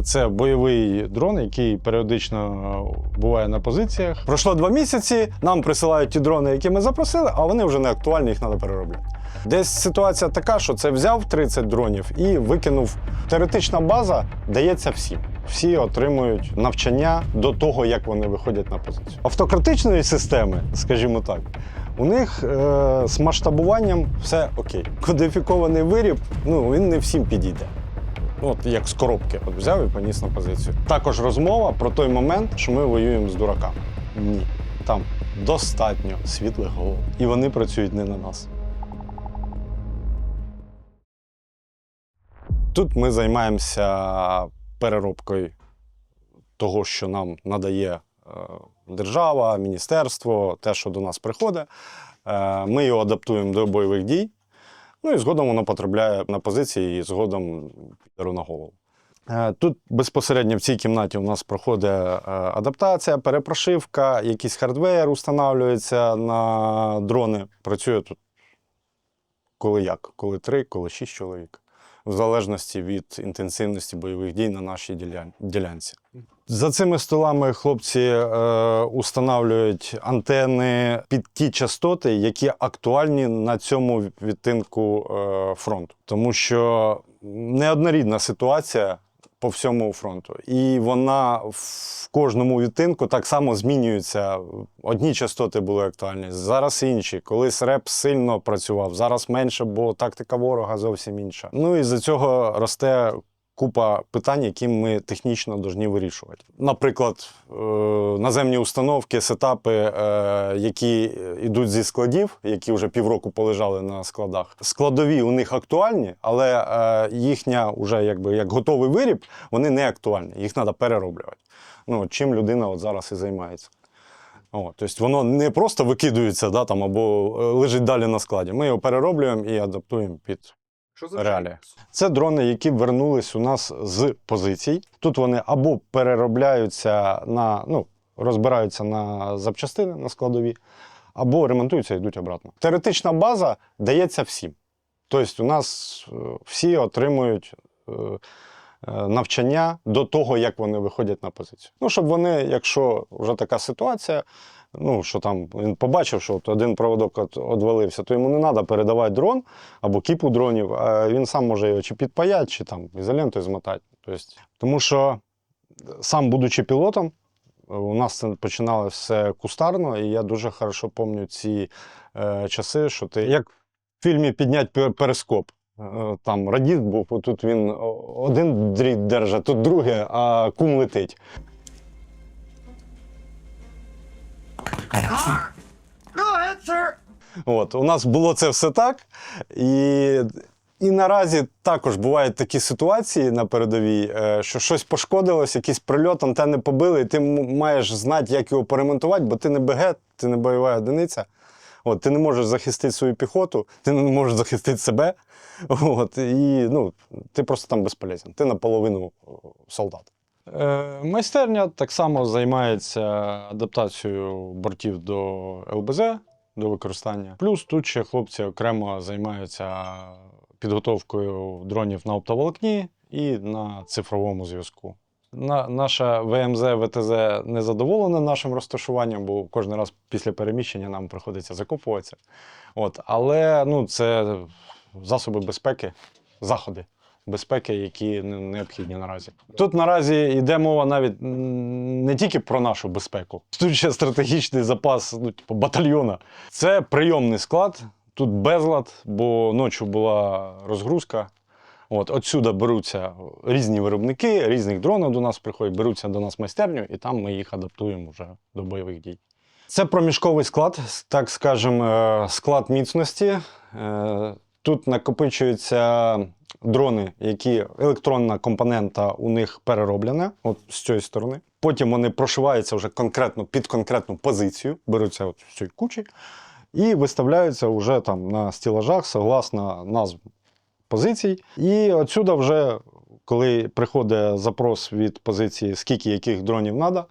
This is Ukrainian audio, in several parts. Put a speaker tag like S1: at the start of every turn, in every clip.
S1: Це бойовий дрон, який періодично буває на позиціях. Пройшло 2 місяці, нам присилають ті дрони, які ми запросили, а вони вже не актуальні, їх треба переробляти. Десь ситуація така, що це взяв 30 дронів і викинув. Теоретична база дається всім. Всі отримують навчання до того, як вони виходять на позицію. Автократичної системи, скажімо так, у них з масштабуванням все окей. Кодифікований виріб, він не всім підійде. От як з коробки взяв і поніс на позицію. Також розмова про той момент, що ми воюємо з дураками. Ні. Там достатньо світлих голов. І вони працюють не на нас. Тут ми займаємося переробкою того, що нам надає держава, міністерство, те, що до нас приходить. Ми його адаптуємо до бойових дій. І згодом воно потрапляє на позиції і згодом піде на голову. Тут безпосередньо в цій кімнаті у нас проходить адаптація, перепрошивка, якийсь хардвер встановлюється на дрони. Працює тут коли як, коли 3, коли 6 чоловік. В залежності від інтенсивності бойових дій на нашій ділянці. За цими столами хлопці установлюють антени під ті частоти, які актуальні на цьому відтинку фронту. Тому що неоднорідна ситуація по всьому фронту. І вона в кожному відтинку так само змінюється. Одні частоти були актуальні, зараз інші. Колись РЕП сильно працював, зараз менше, бо тактика ворога зовсім інша. І з-за цього росте купа питань, які ми технічно повинні вирішувати. Наприклад, наземні установки, сетапи, які йдуть зі складів, які вже півроку полежали на складах. Складові у них актуальні, але їхня вже як готовий виріб, вони не актуальні, їх треба перероблювати. Чим людина зараз і займається. Тобто воно не просто викидується або лежить далі на складі. Ми його перероблюємо і адаптуємо під реалії. Це дрони, які вернулись у нас з позицій. Тут вони або переробляються розбираються на запчастини, на складові, або ремонтуються і йдуть обратно. Теоретична база дається всім. Тобто у нас всі отримують навчання до того, як вони виходять на позицію. Щоб вони, якщо вже така ситуація, що там він побачив, що один проводок відвалився, то йому не треба передавати дрон або кіпу дронів, а він сам може його чи підпаяти, чи там ізолентою змотати. Тому що сам, будучи пілотом, у нас це починалося все кустарно, і я дуже добре пам'ятаю ці часи, що ти, як в фільмі «Підняти перископ». Там радіст був, тут він один дріт держить, тут другий, а кум летить. У нас було це все так. І наразі також бувають такі ситуації на передовій, що щось пошкодилось, якийсь прильот, антени побили, і ти маєш знати, як його поремонтувати, бо ти не БГ, ти не бойова одиниця. Ти не можеш захистити свою піхоту, ти не можеш захистити себе. Ти просто там безполезен. Ти наполовину солдат. Майстерня так само займається адаптацією бортів до ЛБЗ, до використання. Плюс тут ще хлопці окремо займаються підготовкою дронів на оптоволокні і на цифровому зв'язку. Наша ВМЗ, ВТЗ не задоволена нашим розташуванням, бо кожен раз після переміщення нам приходиться закопуватися. Але це засоби безпеки, заходи безпеки, які необхідні наразі. Тут наразі йде мова навіть не тільки про нашу безпеку. Тут ще стратегічний запас батальйона. Це прийомний склад, тут безлад, бо ночі була розгрузка. Отсюди беруться різні виробники, різних дронів до нас приходять, беруться до нас в майстерню, і там ми їх адаптуємо вже до бойових дій. Це проміжковий склад, так скажемо, склад міцності. Тут накопичуються дрони, які електронна компонента у них перероблена, з цієї сторони. Потім вони прошиваються вже конкретно під конкретну позицію, беруться з цієї кучі і виставляються вже там на стелажах согласно назв позицій. І отсюди вже, коли приходить запрос від позиції, скільки яких дронів треба,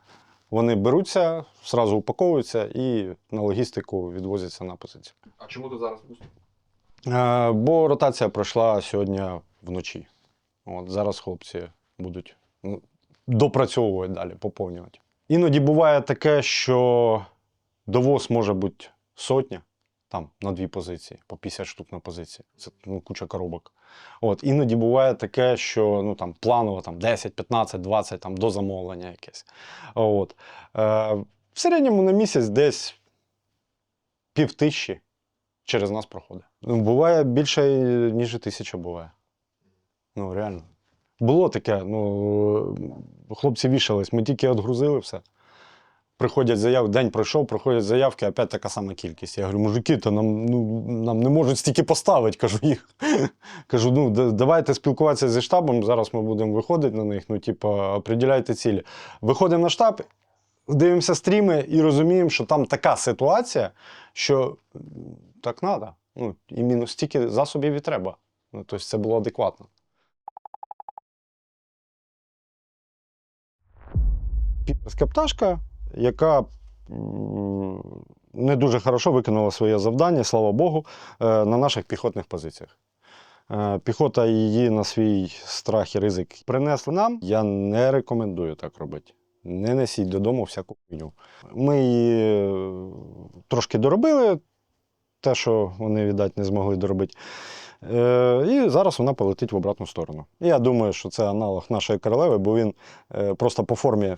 S1: вони беруться, одразу упаковуються і на логістику відвозяться на позицію.
S2: А чому ти зараз пусто?
S1: Бо ротація пройшла сьогодні вночі. Зараз хлопці будуть допрацьовувати далі, поповнювати. Іноді буває таке, що довоз може бути сотня, там, на 2 позиції, по 50 штук на позиції. Це куча коробок. Іноді буває таке, що там, планово там, 10, 15, 20 там, до замовлення якесь. В середньому на місяць десь 5000 через нас проходить. Буває більше, ніж 1000 буває. Реально. Було таке, хлопці вішались, ми тільки відгрузили все. Приходять заявки, день пройшов, приходять заявки, опять така сама кількість. Я говорю, мужики, то нам не можуть стільки поставити, кажу їх. Кажу, давайте спілкуватися зі штабом, зараз ми будемо виходити на них, определяйте цілі. Виходимо на штаб, дивимося стріми і розуміємо, що там така ситуація, що так треба. Іменно стільки засобів і треба. Тобто це було адекватно. Підерська пташка, яка не дуже хорошо виконала своє завдання, слава Богу, на наших піхотних позиціях. Піхота її на свій страх і ризик принесла нам. Я не рекомендую так робити. Не несіть додому всяку хуйню. Ми її трошки доробили, те, що вони, видать, не змогли доробити. І зараз вона полетить в обратну сторону. Я думаю, що це аналог нашої королеви, бо він просто по формі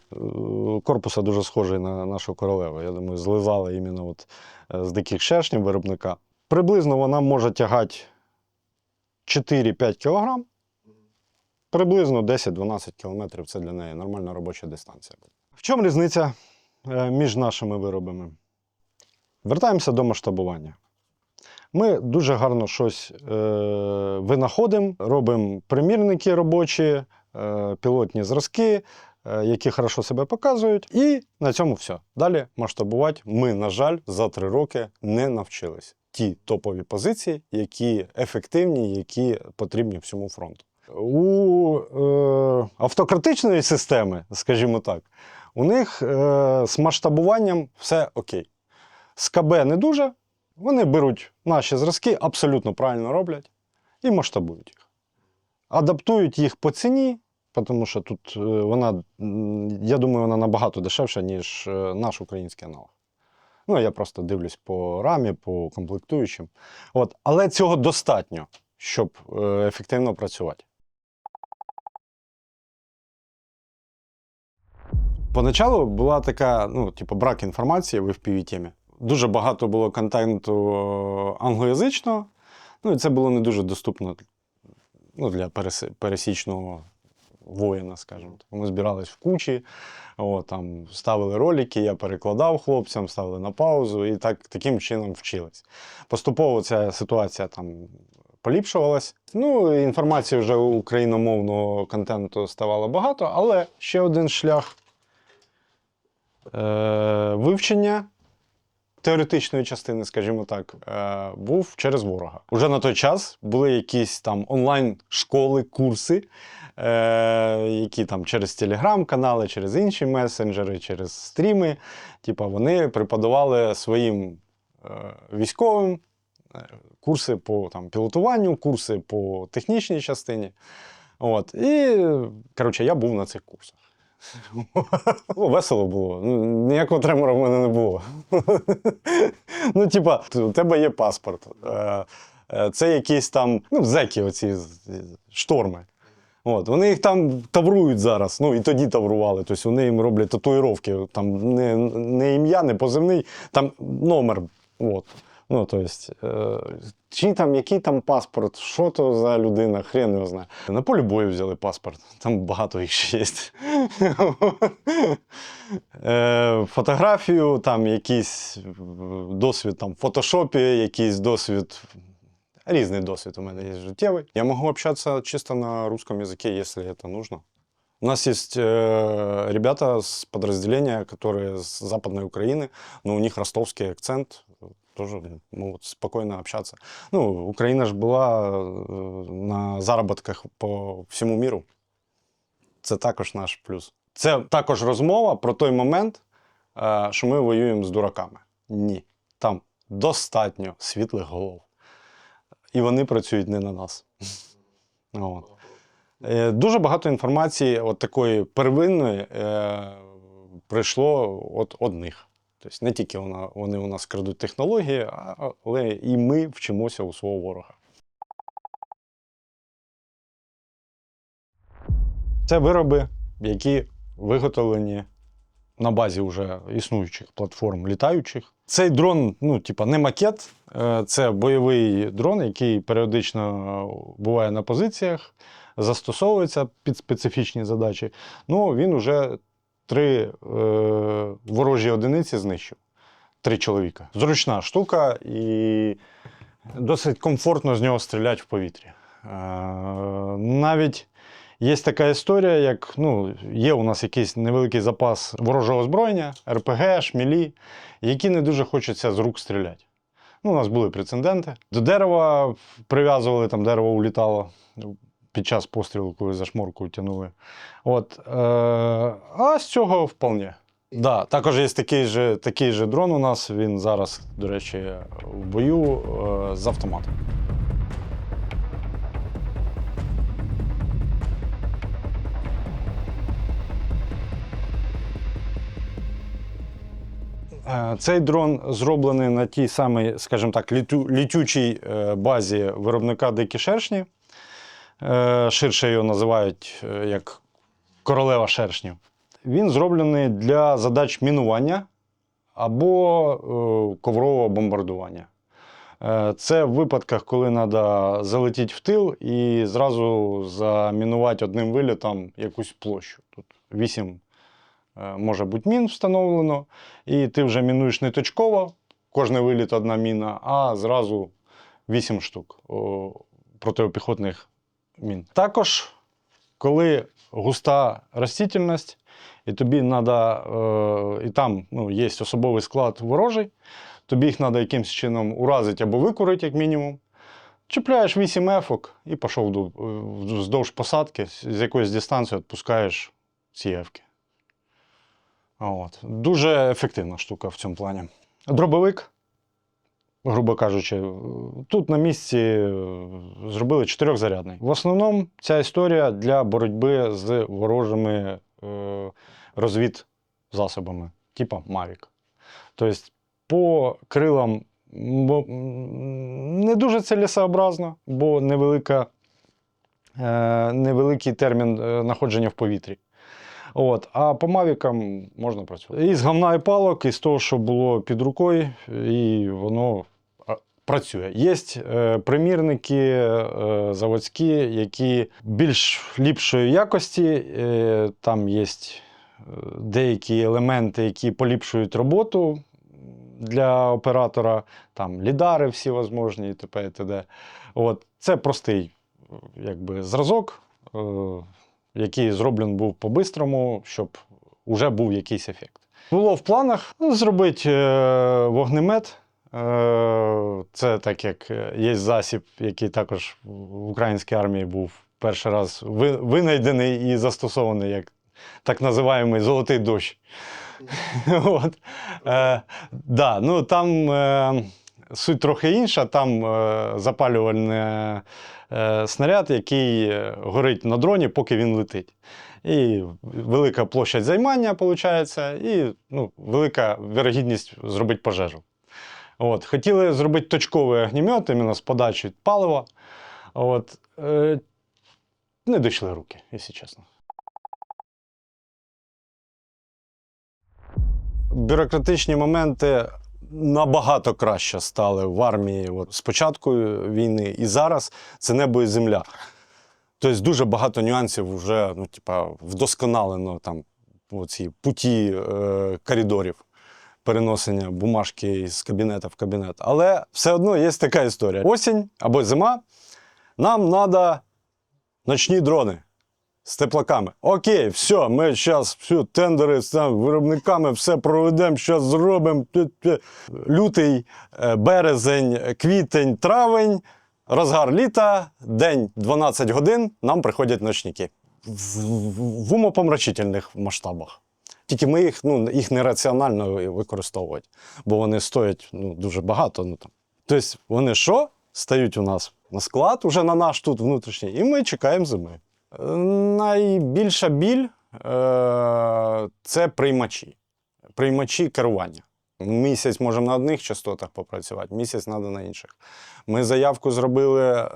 S1: корпуса дуже схожий на нашу королеву. Я думаю, злизали іменно з диких шершнів виробника. Приблизно вона може тягати 4-5 кг. Приблизно 10-12 км – це для неї нормальна робоча дистанція. В чому різниця між нашими виробами? Вертаємося до масштабування. Ми дуже гарно щось винаходимо, робимо примірники робочі, пілотні зразки, які хорошо себе показують, і на цьому все. Далі масштабувати ми, на жаль, за 3 роки не навчились. Ті топові позиції, які ефективні, які потрібні всьому фронту. У автократичної системи, скажімо так, у них з масштабуванням все окей. З КБ не дуже. Вони беруть наші зразки, абсолютно правильно роблять і масштабують їх. Адаптують їх по ціні, тому що тут вона, я думаю, вона набагато дешевша, ніж наш український аналог. Я просто дивлюсь по рамі, по комплектуючим. Але цього достатньо, щоб ефективно працювати. Поначалу була така, брак інформації в FPV-темі. Дуже багато було контенту англоязичного, і це було не дуже доступно для пересічного воїна, скажімо так. Ми збирались в кучі, там ставили ролики, я перекладав хлопцям, ставили на паузу і таким чином вчились. Поступово ця ситуація там поліпшувалась. Інформації вже україномовного контенту ставало багато, але ще один шлях вивчення теоретичної частини, скажімо так, був через ворога. Уже на той час були якісь там онлайн-школи, курси, які там через телеграм-канали, через інші месенджери, через стріми, вони преподавали своїм військовим курси по пілотуванню, курси по технічній частині. І, я був на цих курсах. Весело було. Ніякого тремора в мене не було. У тебе є паспорт. Це якісь там, зеки оці шторми. Вони їх там таврують зараз, і тоді таврували. Тобто вони їм роблять татуїровки. Там не ім'я, не позивний, там номер. Який там паспорт, що то за людина, хрен його знає. На полі бою взяли паспорт, там багато їх ще є. Фотографію, там якийсь досвід в фотошопі, якийсь досвід, різний досвід у мене є життєвий. Я можу общатися чисто на русском языке, если это нужно. У нас есть ребята с подразделения, которые с Западной Украины, но у них ростовский акцент. Тоже могут спокойно общаться. Украина же была на заработках по всьому миру. Це також наш плюс. Це також розмова про той момент, що ми воюємо з дураками. Ні. Там достатньо світлих голов. І вони працюють не на нас. Дуже багато інформації от такої первинної прийшло от одних. Тобто не тільки вони у нас крадуть технології, але і ми вчимося у свого ворога. Це вироби, які виготовлені на базі вже існуючих платформ літаючих. Цей дрон, не макет, це бойовий дрон, який періодично буває на позиціях, застосовується під специфічні задачі. Він уже 3 ворожі одиниці знищив. 3 чоловіка. Зручна штука і досить комфортно з нього стріляти в повітрі. Навіть є така історія, як є у нас якийсь невеликий запас ворожого озброєння, РПГ, шмілі, які не дуже хочеться з рук стріляти. У нас були прецеденти. До дерева прив'язували, там дерево улітало під час пострілу, коли за шморку тягнули. А з цього вполне. Да, також є такий же дрон у нас, він зараз, до речі, в бою з автоматом. Цей дрон зроблений на тій самій, скажімо так, літючій базі виробника «Дикі шершні». Ширше його називають як королева шершнів. Він зроблений для задач мінування або коврового бомбардування. Це в випадках, коли треба залетіти в тил і зразу замінувати одним вилітом якусь площу. Тут 8 може бути мін встановлено, і ти вже мінуєш не точково, кожний виліт одна міна, а зразу 8 штук протипіхотних мін. Також, коли густа растительність, і тобі треба, і там є особовий склад ворожий, тобі їх треба якимось чином уразити або викурити, як мінімум. Чіпляєш 8 ефок і пішов вздовж посадки, з якоїсь дистанції відпускаєш ці ефки. Дуже ефективна штука в цьому плані. Дробовик, грубо кажучи, тут на місці зробили 4-зарядний. В основному ця історія для боротьби з ворожими розвідзасобами, типу Mavic. Тобто по крилам не дуже цілесообразно, бо невеликий термін знаходження в повітрі. А по мавікам можна працювати. І з говна і палок, і з того, що було під рукою, і воно працює. Є примірники заводські, які більш ліпшої якості. Там є деякі елементи, які поліпшують роботу для оператора. Там лідари всі можливі, і т.п. і т.д. Це простий зразок, який зроблений був по-бистрому, щоб вже був якийсь ефект. Було в планах зробити вогнемет. Це так як є засіб, який також в українській армії був перший раз винайдений і застосований як так називаємий «золотий дощ». Там суть трохи інша, там запалювальний снаряд, який горить на дроні, поки він летить. І велика площадь займання, виходить, і велика вірогідність зробити пожежу. Хотіли зробити точковий огнемет, іменно з подачі палива. Не дійшли руки, якщо чесно. Бюрократичні моменти набагато краще стали в армії з початку війни і зараз. Це небо і земля. Тобто дуже багато нюансів вже вдосконалено там ці путі коридорів переносення бумажки з кабінету в кабінет. Але все одно є така історія. Осінь або зима, нам треба ночні дрони з теплаками. Окей, все, ми зараз тендери з виробниками, все проведемо, зараз зробимо. Лютий, березень, квітень, травень, розгар літа, день 12 годин, нам приходять ночники. В умопомрачительних масштабах. Тільки ми їх нераціонально використовувати, бо вони стоять дуже багато. Тобто вони стають у нас на склад, уже на наш тут внутрішній, і ми чекаємо зими. Найбільша біль це приймачі. Приймачі керування. Місяць можемо на одних частотах попрацювати, місяць треба на інших. Ми заявку зробили,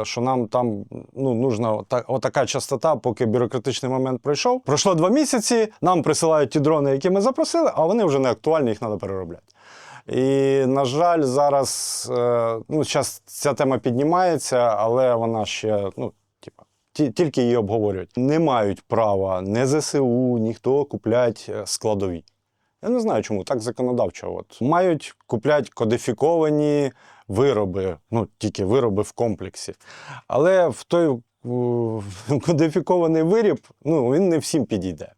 S1: що нам там нужна отака частота, поки бюрократичний момент пройшов. Пройшло 2 місяці, нам присилають ті дрони, які ми запросили, а вони вже не актуальні, їх треба переробляти. І, на жаль, зараз зараз ця тема піднімається, але вона ще, тільки її обговорюють. Не мають права ні ЗСУ, ніхто купляти складові. Я не знаю чому, так законодавчо. Мають купляти кодифіковані вироби, тільки вироби в комплексі. Але в той кодифікований виріб, він не всім підійде.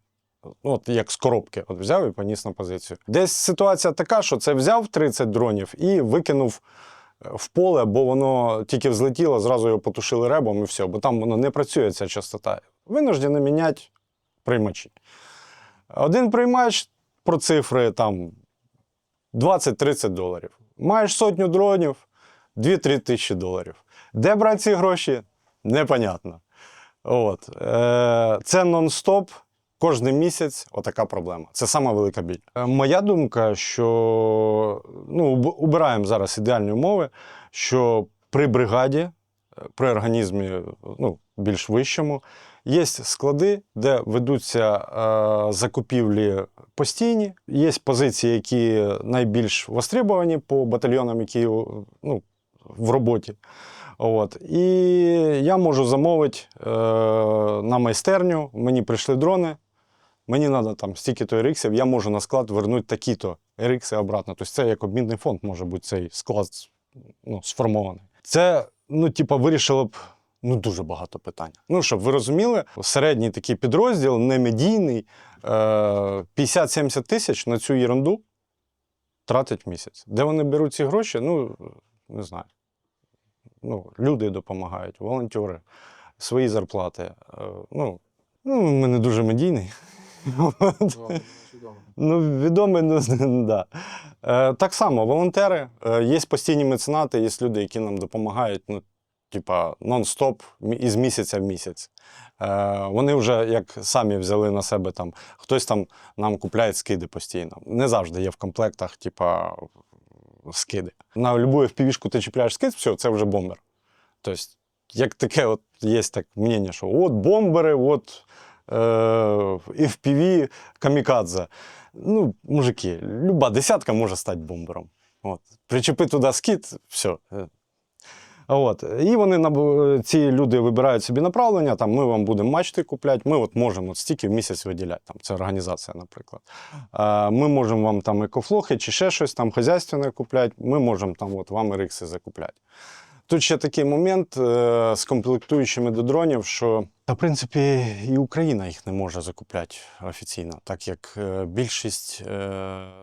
S1: Як з коробки. Взяв і поніс на позицію. Десь ситуація така, що це взяв 30 дронів і викинув в поле, бо воно тільки взлетіло, зразу його потушили ребом і все, бо там воно не працює, ця частота. Винуждені міняти приймачі. Один приймач про цифри там $20-30. Маєш 100 дронів, 2-3 тисячі доларів. Де брати ці гроші? Непонятно. Це нон-стоп. Кожен місяць отака проблема. Це сама велика біль. Моя думка, що убираємо зараз ідеальні умови, що при бригаді, при організмі більш вищому, є склади, де ведуться закупівлі постійні, є позиції, які найбільш востребовані по батальйонам, які в роботі. І я можу замовити на майстерню, мені прийшли дрони, мені треба там стільки-то RX, я можу на склад вернути такі-то RX обратно. Тобто це як обмінний фонд може бути цей склад сформований. Це, вирішило б дуже багато питань. Щоб ви розуміли, середній такий підрозділ, не медійний, 50-70 тисяч на цю ерунду тратить в місяць. Де вони беруть ці гроші, не знаю. Люди допомагають, волонтери, свої зарплати. Ми не дуже медійний. Відомий, да. Так само, волонтери, є постійні меценати, є люди, які нам допомагають, нон-стоп, із місяця в місяць. Вони вже як самі взяли на себе, хтось нам купляє скиди постійно. Не завжди є в комплектах, скиди. На будь-яку FPV-шку ти чіпляєш скид, все, це вже бомбер. Тобто, як таке, є так мнення, що бомбери, FPV, камікадзе. Мужики, люба десятка може стати бомбером. Причепи туди скид, все. І ці люди вибирають собі направлення, ми вам будемо мачти купляти, ми можемо стільки в місяць виділяти, це організація, наприклад. Ми можемо вам екофлохи чи ще щось хазяйственне купляти, ми можемо вам RX закупляти. Тут ще такий момент з комплектуючими до дронів, що, в принципі, і Україна їх не може закупляти офіційно, так як більшість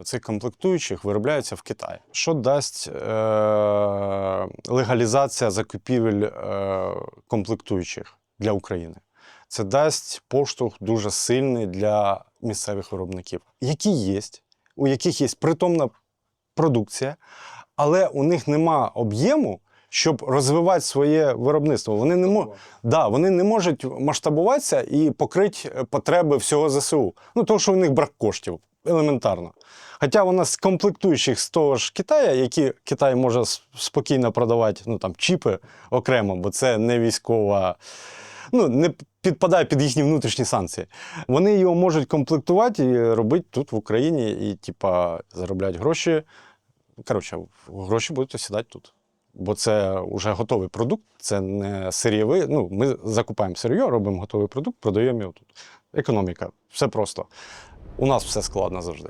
S1: цих комплектуючих виробляються в Китаї. Що дасть легалізація закупівель комплектуючих для України? Це дасть поштовх дуже сильний для місцевих виробників, у яких є притомна продукція, але у них нема об'єму, щоб розвивати своє виробництво. Вони не можуть масштабуватися і покрити потреби всього ЗСУ. Тому що у них брак коштів, елементарно. Хоча вона з комплектуючих з того ж Китаю, які Китай може спокійно продавати чіпи окремо, бо це не військова, не підпадає під їхні внутрішні санкції. Вони його можуть комплектувати і робити тут в Україні і заробляти гроші. Гроші будуть осідати тут. Бо це вже готовий продукт, це не сир'євий. Ми закупаємо сир'йо, робимо готовий продукт, продаємо його тут. Економіка, все просто. У нас все складно завжди.